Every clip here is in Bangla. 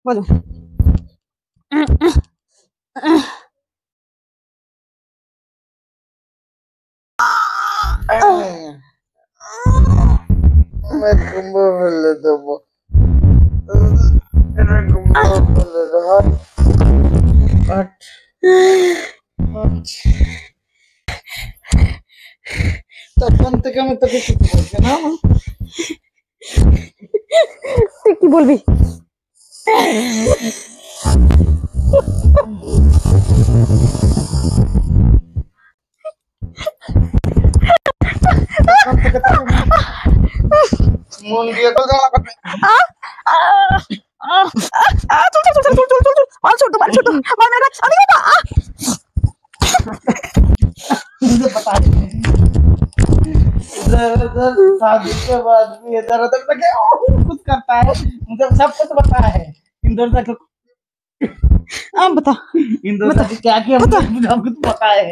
বলো। ফেলে দেবো, ফেলে দেবো। তখন থেকে আমি তোকে কিছু বলছি না। তুই কি বলবি? মন দিয়ে তো জানা করবে। मुझे पता है शादी के बाद भी इधर उधर तक कुछ करता है, मुझे सब कुछ पता है। इंदौर तक बता इंदौर तक क्या किया मुझे सब कुछ पता है।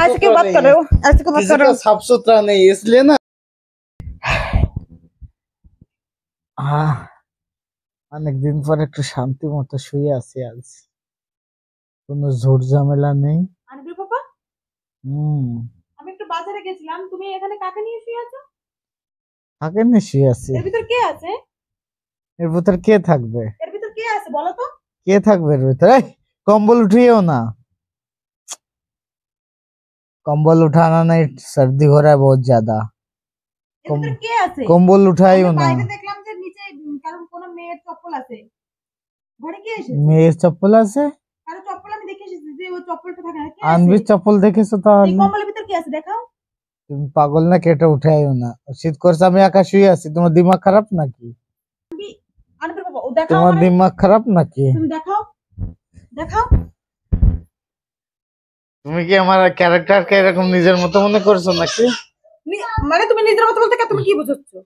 ऐसे क्यों बात कर रहे हो? ऐसे क्यों बात कर रहे हो? साफ सुथरा नहीं इसलिए ना। हाँ, অনেক দিন পর একটু শান্তি মতো শুয়ে আছি আজ, কোনো ঝোর ঝামেলা নেই। আনবি পাপা, আমি একটু বাজারে গেছিলাম, তুমি এখানে কাকে নিয়ে শুয়ে আছো? কাকে নিয়ে শুয়ে আছি? এর ভিতর কে আছে? এর ভিতর কে থাকবে? এর ভিতর কে আছে বলো তো? কে থাকবে এর ভিতরে? কম্বল উঠিয়েও না, कंबल उठाना नहीं, सर्दी हो रहा है बहुत ज्यादा। এর ভিতর কে আছে? कंबल उठाइयो ना। বাইরে দেখলাম যে নিচে কারণ কোন মেয়ের চপ্পল আছে। ঘরে কে এসেছে? মেয়ের চপ্পল আছে? কারো চপ্পল আমি দেখে এসেছি যে ওই চপ্পলটা থাকে না। কে আছে? আনবির চপ্পল দেখেছো তাহলে? এই কম্বলের ভিতর কে আছে দেখাও। তুমি পাগল না, কেটে উঠাইও না। শীত করছে, আমি একা শুয়ে আছি। তোমার দিমাগ খারাপ নাকি? আনবির বাবা ও দেখাও। তোমার দিমাগ খারাপ নাকি? তুমি দেখাও, দেখাও। তুমি কি আমার ক্যারেক্টারকে এরকম নিজের মতো মনে করছো নাকি? মানে তুমি নিজের মতো বলতে তুমি কি বুঝছো?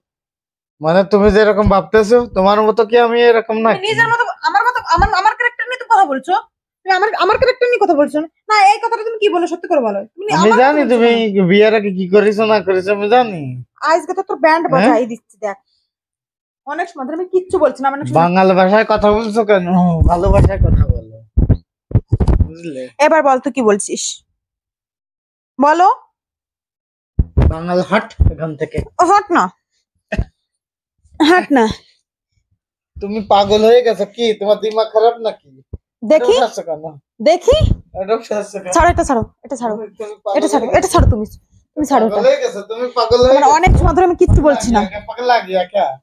মানে তুমি যেরকম ভাবতেছো তোমার মতো কি আমি এরকম নাকি? নিজের মতো আমার মতো আমার ক্যারেক্টার নিয়ে তুমি কথা বলছো? তুমি আমার ক্যারেক্টার নিয়ে কথা বলছো না? এই কথাটা তুমি কি বলো সত্যি করে বলো। আমি জানি তুমি বিয়ের আগে কি করেছো না করেছো আমি জানি। আজকে তো তোর ব্যান্ড বাজাই দিচ্ছি দেখ। অনেক সময় ধরে আমি কিচ্ছু বলছি না। বাংলা ভাষায় কথা বলছো কেন? ভালো ভাষায় কথা বলো, বুঝলে? এবার বল তুই কি বলছিস বলো। বাঙাল হাট এখান থেকে। হট না, হাট না। তুমি পাগল হয়ে গেছো কি? তোমার দিমাগ খারাপ নাকি? দেখি দেখি। ছাড়ো এটা, ছাড়ো এটা, ছাড়ো এটা, ছাড়ো এটা, ছাড়ো তুমি ছাড়ো এটা। তুমি পাগল হয়ে গেছো। অনেক সময় ধরে আমি কিচ্ছু বলছি না।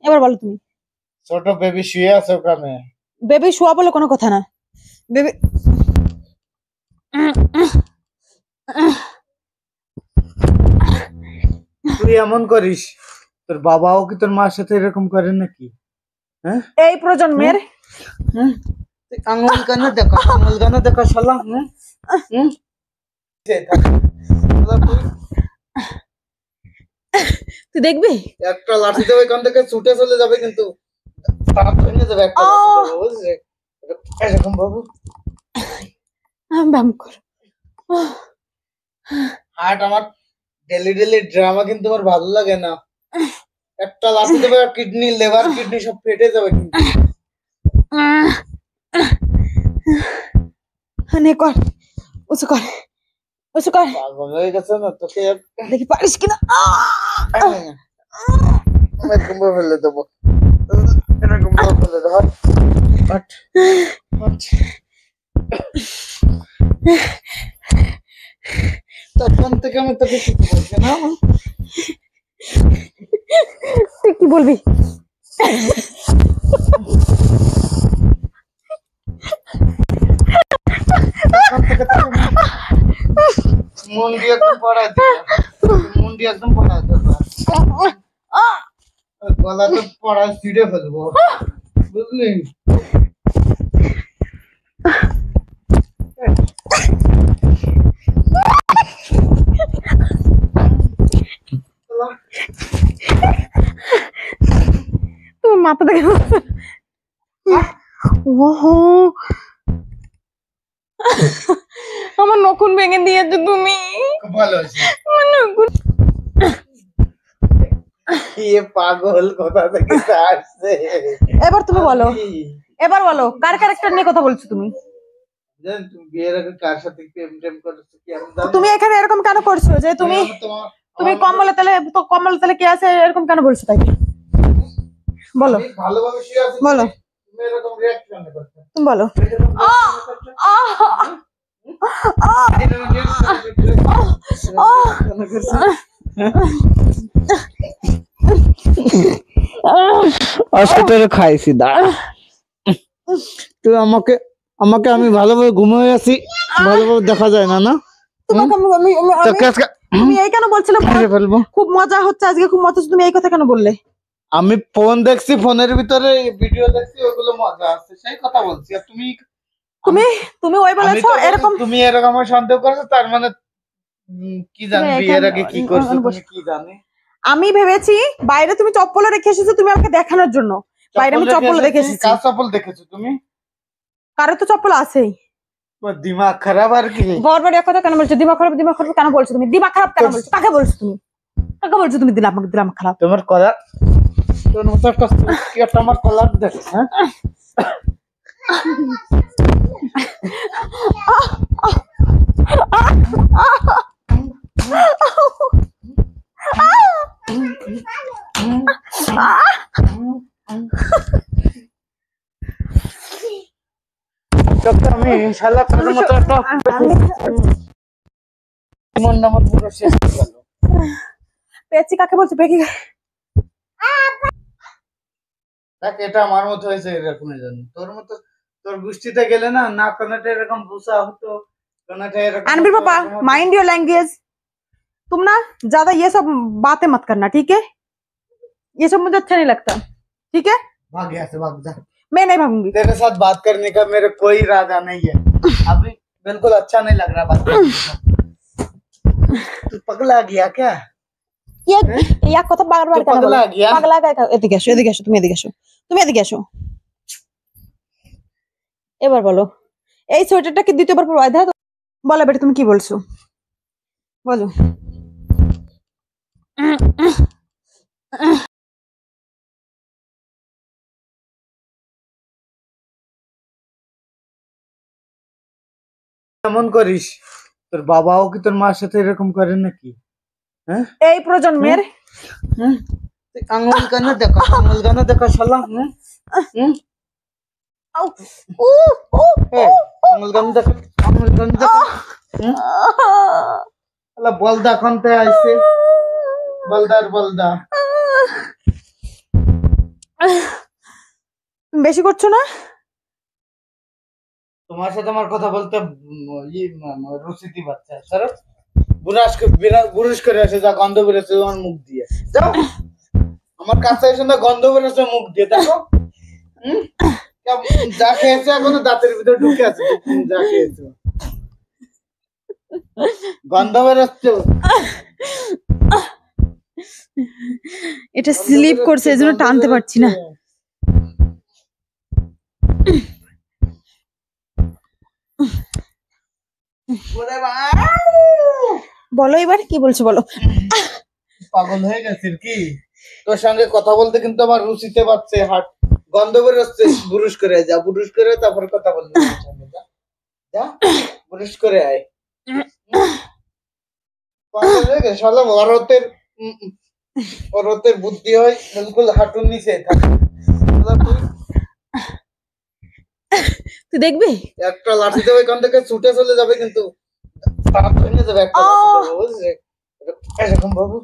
এবার বলো তুমি। ছোট বেবি শুয়ে আছে ওখানে। বেবি শোয়া বলে কোনো কথা না। বেবি তুই এমন করিস, তোর বাবাও কি তোর মার সাথে এরকম করে নাকি? হ্যাঁ, এই প্রজন্মের আঙুল কানে দেখো, আঙুল কানে দেখো শালা। তুই দেখবি একটা লাঠি দেবে এখান থেকে ছুটে চলে যাবে, কিন্তু ভেঙে যাবে একটা বুঝলে? এরকম বাবু ব্যায়াম কর। হাট আমার ডেলি ডেলি ড্রামা কিন্তু আমার ভালো লাগে না। একটা লাঠি দেবে আর কিডনি, লিভার, কিডনি সব ফেটে যাবে কিন্তু। নে কর, উঁচু কর, উঁচু কর। পাগল হয়ে গেছে না তোকে? দেখি পারিস কিনা। এরকম ফেলে দেবো, এরকম ফেলে দেবো। তখন থেকে আমি তোকে কিছু বলছি না। তুই কি বলবি? মন দিয়ে একদম পড়ায় দেবো, মন দিয়ে একদম পড়ায় দেবো। গলা তো পড়ায় ছিঁড়ে ফেলবো, বুঝলি? তোমার মাথা দেখে ওহো, আমার নখুন ভেঙে দিয়েছো তুমি। খুব ভালো হয়েছে। আমার নখুন ये पागल কোথা থেকে আসছে? এবার তুমি বলো, এবার বলো কার ক্যারেক্টার নিয়ে কথা বলছো তুমি? জান তুমি বিয়ের আগে কার সাথে প্রেম টেম করছো কি আমি জানি? তুমি এখানে এরকম কেন করছো যে তুমি তুমি কম্বলে তেলে তো কম্বলে তেলে কে আছে এরকম কেন বলছো তাই বলো? আমি ভালোভাবে শুয়ে আছি, বলো তুমি এরকম রিঅ্যাক্ট কেন করছো? তুমি বলো। আজকে খাইছি দা তুই আমাকে আমাকে আমি ভালোভাবে ঘুমিয়ে আছি, ভালোভাবে দেখা যায় না না? তোমাকে তুমি এই কেন বলছিলে? ফেলবো খুব মজা হচ্ছে আজকে, খুব মজা হচ্ছে, তুমি এই কথা কেন বললে? আমি ফোন দেখছি, ফোনের ভিতরে ভিডিও দেখছি, ওগুলো মজা আসছে সেই কথা বলছি। আর তুমি তুমি তুমি ওই বলেছো এরকম, তুমি এরকম আমার সন্দেহ করছো, তার মানে কি জানি বিয়ের আগে কি করছো তুমি কি জানি? আমি ভেবেছি বাইরে তুমি চপ্পল রেখে এসেছো তুমি আমাকে দেখানোর জন্য, বাইরে আমি চপ্পল রেখে এসেছি। কার চপ্পল দেখেছো তুমি? কারো তো চপ্পল আছেই। দিমাগ খারাপ আর কি? বারবার এক কথা কেন বলছো? দিমাগ খারাপ কেন বলছো তুমি? দিমাগ খারাপ কেন বলছো? কাকে বলছো তুমি? কাকে বলছো তুমি দিলাম খারাপ? তোমার কলার, তোর মতো কি একটা আমার কলার দেখ। হ্যাঁ আমি শালা তোর মতো একটা মন নাম পুরো শেষ হয়ে গেল। পেয়েছি কাকে বলছো? পেকি দেখ এটা আমার মতো হয়েছে এরকম জানি, তোর মতো তোর গোষ্ঠীতে গেলে না না কানাটা এরকম ভুসা হতো, কানাটা এরকম। अनवीर पापा माइंड योर लैंग्वेज, तुम ना ज्यादा ये सब बातें मत करना ठीक है? ये सब मुझे अच्छा नहीं लगता ठीक है? भाग यहाँ से, भाग जा। मैं नहीं भागूंगी। तेरे साथ बात करने का मेरे कोई इरादा नहीं है अभी, बिल्कुल अच्छा नहीं लग रहा बात करने का। तू पगला गया क्या? ये এক কথা বারবার কেন বলো? পাগলা গয়া। এদিকে আসো তুমি, এদিকে আসো। এবার বলো এই সোয়েটারটা কি দ্বিতীয়বার পরবো? আধা বলো বেটা তুমি কি বলছো বলো। কেমন করিস? তোর বাবাও কি তোর মার সাথে এরকম করে নাকি? হ্যাঁ এই প্রজন্মের আঙুল কানে দেখা শালা। আঙুল কানে দেখা শালা বলদা কোনতে আইছে? বলদা বেশি করছো না? তোমার সাথে আমার কথা বলতে রুচিতি বাচ্চা সরব বুরুশ করে আসে, যা গন্ধ বেরোচ্ছে তোমার মুখ দিয়ে। যাও আমার কাছে এসে না গন্ধ বেরোচ্ছে মুখ দিয়ে, দেখো যা খেয়েছে এখনো দাঁতের ভিতরে ঢুকে আছে, যা খেয়েছে গন্ধ বেরোচ্ছে। এটা স্লিপ করছে এজন্য টানতে পারছি না। বলো এবার কি বলছো বলো। পাগল হয়ে গেছিস কি? তোর সঙ্গে কথা বলতে কিন্তু আমার রুচিতে পাচ্ছে, হাট গন্ধ বেরোচ্ছে। বুরুশ করে যা, বুরুশ করে তারপর কথা বলবি। যা বুরুশ করে আয়। পাগল হয়ে গেছে শালা। ওরতের বুদ্ধি হয় বিলকুল হাঁটুর নিচে থাকে। তুই দেখবি একটা লাঠি দেবে এখান থেকে ছুটে চলে যাবে, কিন্তু এরকম বাবু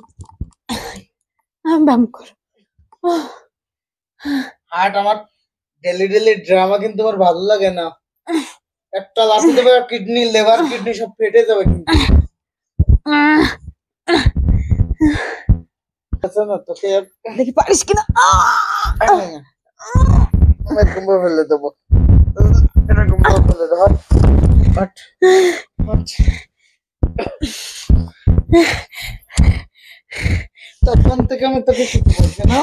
হাট আমার ডেলি ড্রামা কিন্তু আমার ভালো লাগে না। একটা লাঠি দেবে কিডনি লিভার কিডনি সব ফেটে যাবে কিন্তু। আচ্ছা না তোকে দেখি পারিস কিনা। এরকম ফেলে দেবো, এরকম ফেলে দেবো। তখন থেকে আমি তোকে কিছু বলছি না।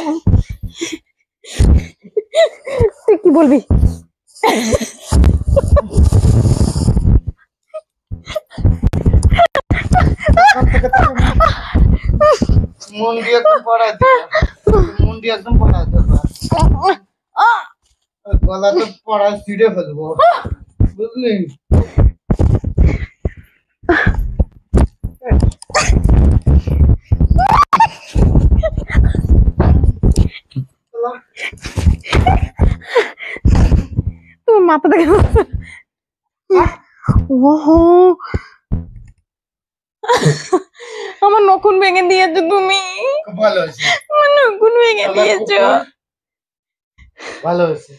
তুই কি বলবি? মন দিয়ে পড়া যদি একদম পড়া গলা তো পড়া ছিঁড়ে ফেলবো, বুঝলি? তোমার মাথা দেখে ওহো, আমার নখুন ভেঙে দিয়েছো তুমি। খুব ভালো হয়েছে, আমার নখুন ভেঙে দিয়েছো। ভালো হয়েছে।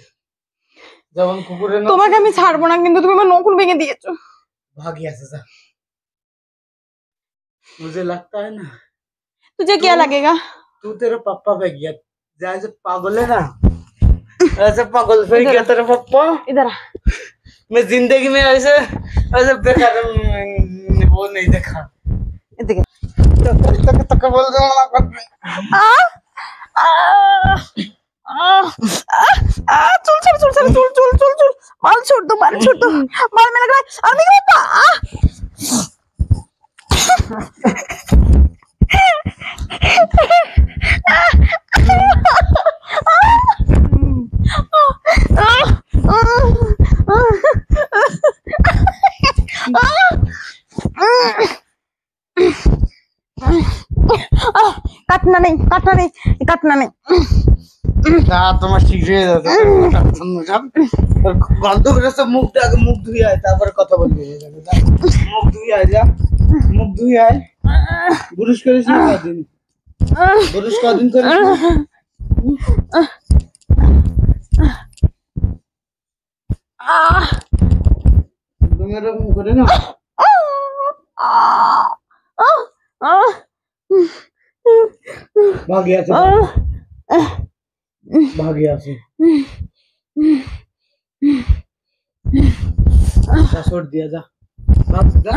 যেমন কুকুরের নখ, তোমাকে আমি ছাড়বো না, কিন্তু তুমি আমার নখুন ভেঙে দিয়েছো। भागी ऐसे जा, मुझे लगता है ना तुझे क्या लगेगा? तू तेरे पापा पे गया, जैसे पागल है ना ऐसे पागल पे गया तेरे पापा। इधर आ। मैं जिंदगी में ऐसे ऐसे बेकार वो नहीं देखा। इधर तक बोल रहा हूँ चुल चुल चुल चुल चुल चुल चुल चुल, बाल छोड़ दो, बाल छोड़ दो, बाल में लग रहा है। और मेरे पापा काटना नहीं, काटना नहीं, काटना नहीं। তোমার শিখিয়ে যাচ্ছে গন্ধ করে সব মুখ ধুয়ে আয়, তারপরে কথা বলবি। মুখ ধুয়ে আয়, যা মুখ ধুয়ে আয়। ব্রুশ করিস না কদিন, ব্রুশ কদিন করিস না? তুমি এরকম করে না, ভাগি আছে, भागी से छोड़ दिया, जा जा।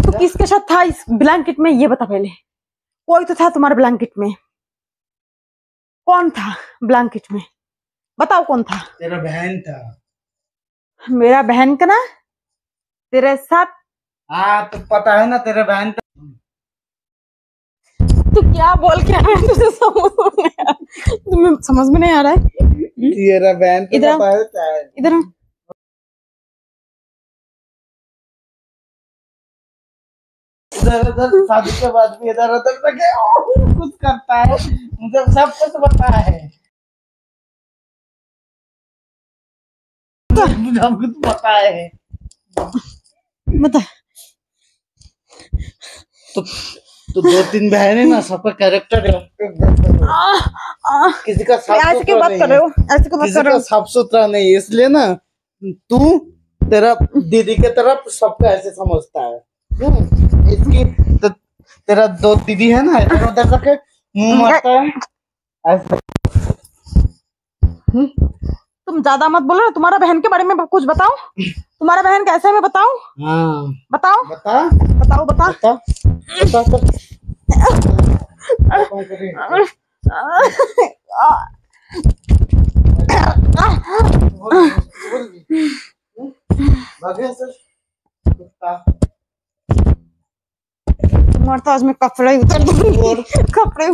तो किसके साथ था इस ब्लैंकेट में, ये बता पहले। कोई तो था तुम्हारे ब्लैंकेट में, कौन था ब्लैंकेट में? बताओ कौन था? तेरा बहन था। मेरा बहन का ना तेरे साथ? हाँ तो पता है ना, तेरा बहन था। तू क्या बोल के आया? तुझे तुम्हें समझ में नहीं आ रहा है? तेरा बहन तो इधर पता है, इधर इधर शादी के बाद भी इधर उधर लगे कुछ करता है, मुझे सब कुछ पता है, मुझे कुछ पता है। बता। तो दो तीन बहनें ना, सबका कैरेक्टर किसी का साफ ऐसे क्यों बात कर रहे हो? ऐसे क्यों बात कर रहे हो? साफ सुथरा नहीं, इसलिए ना तू तेरा दीदी के तरफ सबका ऐसे समझता है। इसकी तो तेरा दो दीदी है ना, इधर उधर रखे मुंह मारता है ऐसे। तुम ज्यादा मत बोलो। तुम्हारा बहन के बारे में कुछ बताओ। तुम्हारा बहन कैसा है मैं बताऊं? हाँ बताओ बता बताओ बता। बता बता तो आज मैं कपड़े उतर दूंगी, कपड़े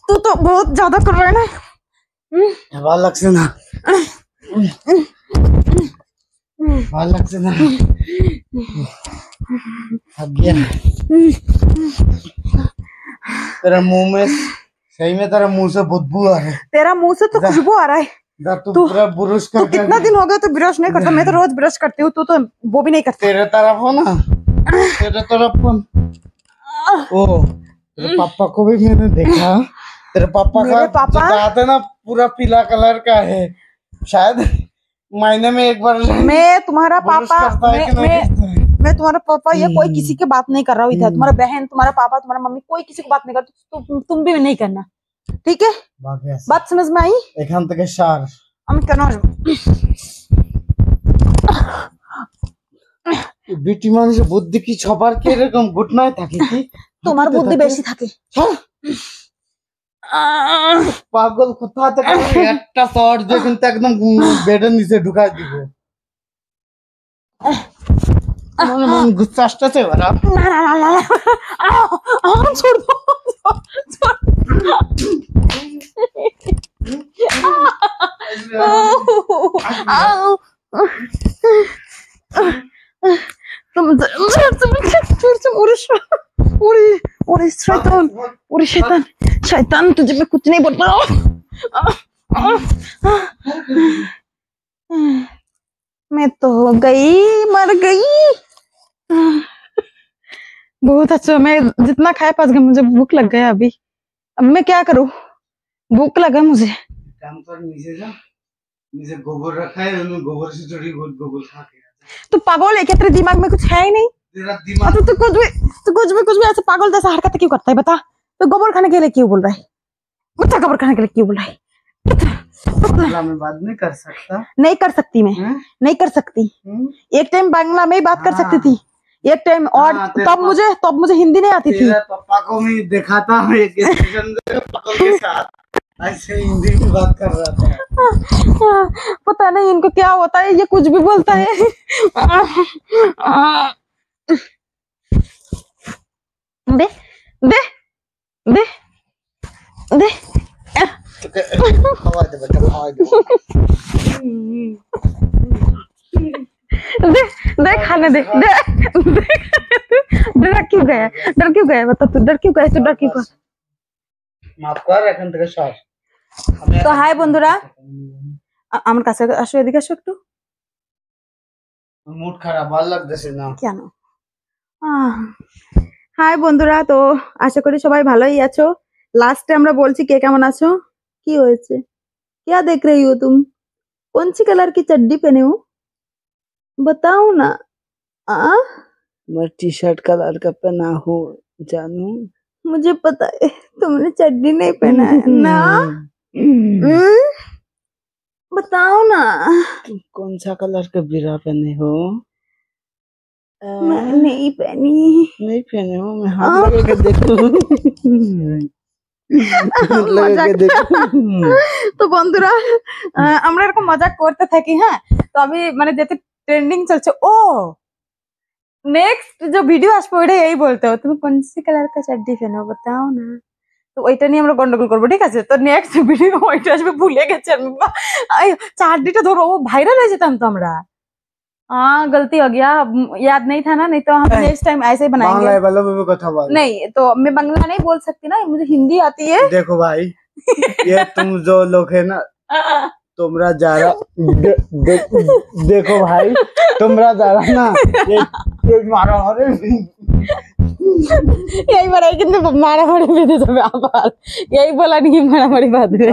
तू तो बहुत ज्यादा कर रहा है ना। अलग से ना, अलग से ना गया। तेरा मुंह में सही में, तेरा मुंह से बदबू आ रहा है। तेरा मुंह से तो खुशबू आ रहा है। तू पूरा ब्रश कर, कितना दिन हो गया तो ब्रश नहीं करता? मैं तो रोज ब्रश करती हूँ, तू तो वो भी नहीं करता। तेरे तरफ हो ना, तेरे तरफ हो। ओ तेरे पापा को भी मैंने देखा। तेरे पापा का दांत है ना पूरा पीला कलर का है, शायद महीने में एक बार। मैं तुम्हारा पापा, मैं तुम्हारा पापा ये कोई किसी की बात नहीं कर रहा हूँ इधर। तुम्हारा बहन, तुम्हारा पापा, तुम्हारा मम्मी, कोई किसी की बात नहीं करता। तुम भी नहीं करना। ठीक है, বাকি আছে बात समझ में आई? এখান থেকে সার আমি কেন আসবো? বিটি মানুষের বুদ্ধি কি সবার কি এরকম গুড নাই থাকে কি তোমার বুদ্ধি বেশি থাকে। হ্যাঁ পাগল কোথা থেকে একটা শট দিয়ে কিন্তু একদম বেডের নিচে ঢুকাই দিব মানে মন গুচ্ছা আসতেছে ওরা না না না না छोड़ दो शैतान शैतान तुझे मैं कुछ नहीं बोलता। मैं तो हो गई, मर गई। बहुत अच्छा, मैं जितना खाया 5 घंटे, मुझे भूख लग गया अभी। अब मैं क्या करूं, भूख लगा मुझे। काम कर नीचे जा, नीचे गोबर रखा है, उन्होंने गोबर से जोड़ी गोबर खा के तो पागल है क्या, तेरे दिमाग में कुछ है ही नहीं? तेरा दिमाग तो कुछ भी ऐसे पागल जैसा हरकत क्यों करता है बता? तो गोबर खाने के लिए क्यों बोल रहा है? बता, गोबर खाने के लिए क्यों बोल रहा है? बांग्ला में बात नहीं कर सकता? नहीं कर सकती मैं, नहीं कर सकती। एक टाइम बांग्ला में ही बात कर सकती थी, एक टाइम और तब मुझे हिंदी नहीं आती थी। पापा को मैं देखा था एक स्टेशन पे पागल के साथ ऐसे हिंदी में बात कर रहा था। पता नहीं इनको क्या होता है, ये कुछ भी बोलता है। दे दे दे दे हवा दे बेटा, हवा दे। दे दे खाने दे दे डर क्यों गया, डर क्यों गया बता, तू डर क्यों गया, तू डर क्यों गया? মাফ কর এখন থেকে সব। তো হাই বন্ধুরা, আমার কাছে আসো, এদিকে আসো একটু। মুড খারাপ, ভালো লাগতেছে না কেন? হাই বন্ধুরা, তো আশা করি সবাই ভালোই আছো। লাস্টে আমরা বলছি কে কেমন আছো। কি হয়েছে, क्या देख रही हो तुम? कौन सी कलर की चड्डी पहने हो, बताओ ना। मैं टी शर्ट कलर का पहना हूँ जानू। मुझे पता है तुमने चड्डी नहीं पहना है ना। बताओ ना। तुम कौन सा कलर का बिरा पहने हो? मैं नहीं पहनी। नहीं पहने हो, मैं हाथ लगा के देखूं। তো বন্ধুরা, আমরা এরকম মজাক করতে থাকি। হ্যাঁ, তো আমি মানে যেতে ট্রেন্ডিং চলছে, ও নেক্সট যে ভিডিও আসবে ওইটা এই বলতে হবে, তুমি কোন সি কালার কা চड्डी पहने हो बताओ ना। তো ওইটা নিয়ে আমরা গন্ডগোল করবো, ঠিক আছে? তো নেক্সট ভিডিও ওইটা আসবে, ভুলে গেছি আমি। চাড্ডিটা ধরো, ও ভাইরাল হয়ে যেতাম তো আমরা। हाँ गलती हो गया, याद नहीं था ना, नहीं तो हम नेक्स्ट टाइम ऐसे ही बनाएंगे। बांग्ला वालों में भी कथा बोल। नहीं तो मैं बांग्ला नहीं बोल सकती ना, मुझे हिंदी आती है। देखो भाई, ये तुम जो लोग है ना, तुमरा जा रहा देखो भाई, तुमरा जा रहा ना, ये मारा मारे यही बड़ा কিন্তু মারামারি বেঁধে যাবে আবার। यही बोला नहीं মারামারি বাঁধবে।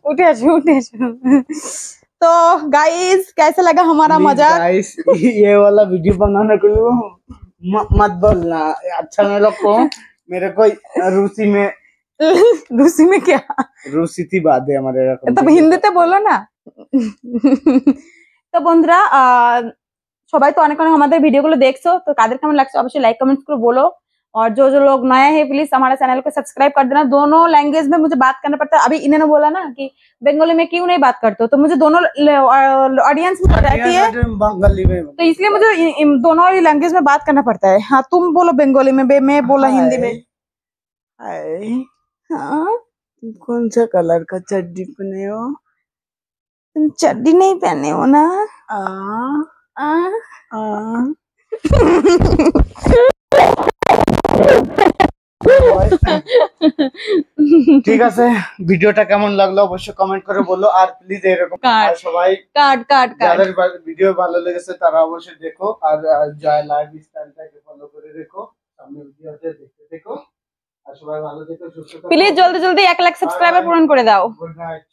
उठे আসো उठे আসो। तो गाइस कैसा लगा हमारा मजाक? गाइस ये वाला वीडियो बनाने के लिए मत बोलना, अच्छा नहीं लगता। मेरे को रूसी में क्या रूसी थी बात है हमारे, तब हिंदीতে বলো না। তো বন্ধুরা, সবাই তো অনেক অনেক আমাদের ভিডিওগুলো দেখছো, তো কাদের কেমন লাগছে অবশ্যই लाइक कमेंट्स করে बोलो। और जो जो लोग नए हैं प्लीज हमारे चैनल को सब्सक्राइब कर देना। दोनों लैंग्वेज में मुझे बात करना पड़ता है। अभी इन्होंने बोला ना कि बंगाली में क्यों नहीं बात करते हो, तो मुझे दोनों ऑडियंस में रहती है, बंगाली में, तो इसलिए मुझे दोनों ही लैंग्वेज में बात करना पड़ता है। हाँ तुम बोलो बंगाली में, मैं बोला हिंदी में। हाँ तुम कौन सा कलर का चड्डी पहने हो? तुम चड्डी नहीं पहने हो ना। ঠিক আছে, ভিডিওটা কেমন লাগলো অবশ্যই কমেন্ট করে বলো। আর প্লিজ এরকম সবাই যাদের ভিডিও ভালো লেগেছে তারা অবশ্যই দেখো, আর জয় লাইফ স্টাইলটাকে ফলো করে রেখো, সামনে ভিডিওতে দেখতে দেখো। আর সবাই ভালো থেকো, সুস্থ থেকো। প্লিজ জলদি জলদি 1 লাখ সাবস্ক্রাইবার পূরণ করে দাও। Good night.